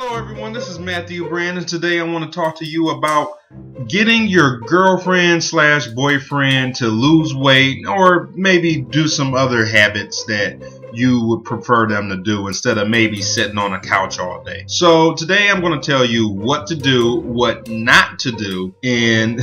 Hello everyone, this is Matthew Brandon. Today I want to talk to you about getting your girlfriend slash boyfriend to lose weight, or maybe do some other habits that you would prefer them to do instead of maybe sitting on a couch all day. So today I'm going to tell you what to do, what not to do, and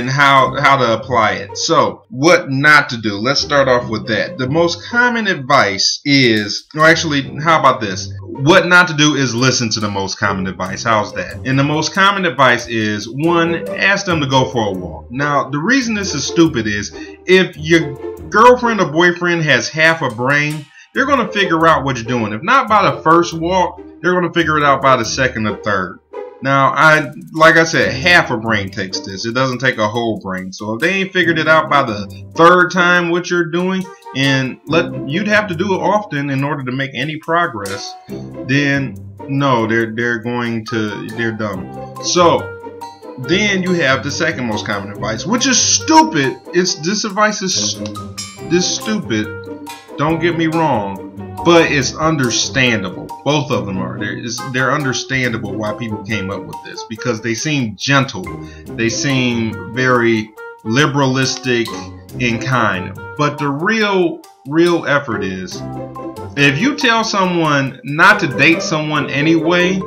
how to apply it. So what not to do, let's start off with that. The most common advice is, or actually, how about this? What not to do is listen to the most common advice. How's that? And the most common advice is, one, ask them to go for a walk. Now, the reason this is stupid is, if your girlfriend or boyfriend has half a brain, they're going to figure out what you're doing. If not by the first walk, they're going to figure it out by the second or third. Now, like I said, half a brain takes this. It doesn't take a whole brain. So if they ain't figured it out by the third time what you're doing, and you'd have to do it often in order to make any progress, then no, they're dumb. So then you have the second most common advice, which is stupid. This advice is stupid. Don't get me wrong, but it's understandable. Both of them are. They're understandable why people came up with this, because they seem gentle. They seem very liberalistic and kind. But the real effort is, if you tell someone not to date someone anyway,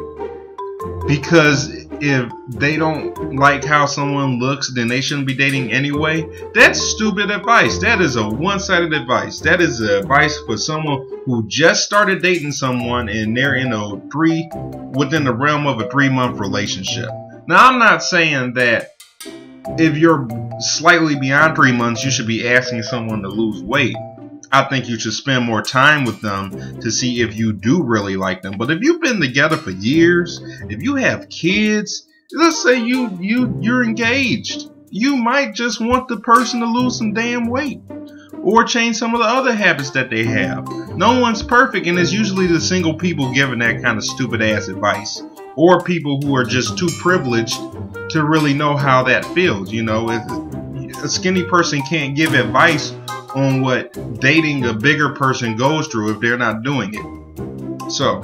because if they don't like how someone looks, then they shouldn't be dating anyway, that's stupid advice. That is a one-sided advice. That is advice for someone who just started dating someone and they're within the realm of a 3-month relationship. Now, I'm not saying that if you're slightly beyond 3 months, you should be asking someone to lose weight. I think you should spend more time with them to see if you do really like them. But if you've been together for years, if you have kids, let's say you're engaged, you might just want the person to lose some damn weight or change some of the other habits that they have. No one's perfect, and it's usually the single people giving that kind of stupid ass advice, or people who are just too privileged to really know how that feels. You know, a skinny person can't give advice on what dating a bigger person goes through if they're not doing it. So,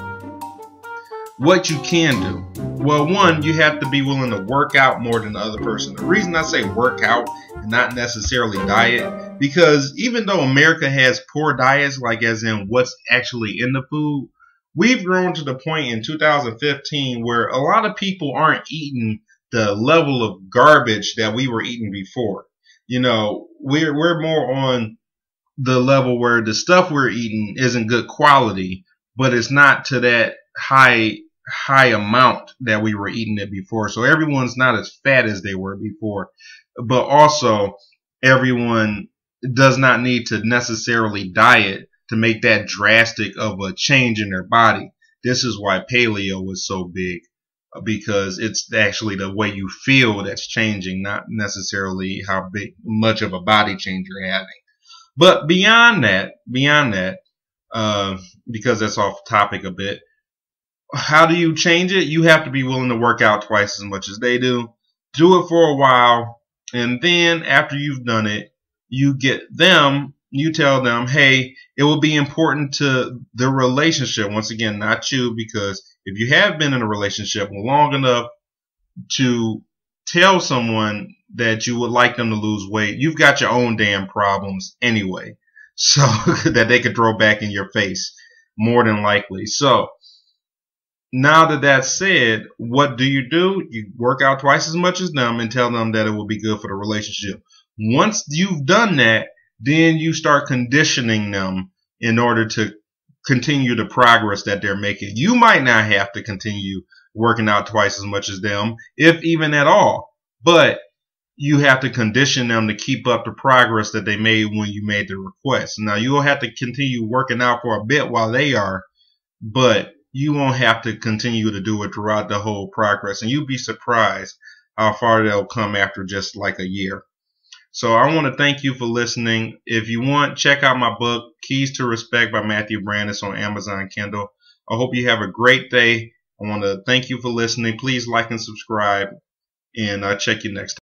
what you can do? Well, one, you have to be willing to work out more than the other person. The reason I say work out and not necessarily diet, because even though America has poor diets, like as in what's actually in the food, we've grown to the point in 2015 where a lot of people aren't eating the level of garbage that we were eating before. You know, we're more on the level where the stuff we're eating isn't good quality, but it's not to that high amount that we were eating it before. So everyone's not as fat as they were before, but also everyone does not need to necessarily diet to make that drastic of a change in their body. This is why paleo is so big, because it's actually the way you feel that's changing, not necessarily how much of a body change you're having. But beyond that, because that's off topic a bit, how do you change it? You have to be willing to work out twice as much as they do. Do it for a while, and then after you've done it, you tell them, hey, it will be important to the relationship. Once again, not you, because if you have been in a relationship long enough to tell someone that you would like them to lose weight, you've got your own damn problems anyway, so that they could throw back in your face, more than likely. So now that that's said, what do? You work out twice as much as them and tell them that it will be good for the relationship. Once you've done that, then you start conditioning them in order to continue the progress that they're making. You might not have to continue working out twice as much as them, if even at all, but you have to condition them to keep up the progress that they made when you made the request. Now, you'll have to continue working out for a bit while they are, but you won't have to continue to do it throughout the whole progress, and you'll be surprised how far they'll come after just like a year. So I want to thank you for listening. If you want, check out my book, Keys to Respect by Matthew Brandon, on Amazon Kindle. I hope you have a great day. I want to thank you for listening. Please like and subscribe, and I'll check you next time.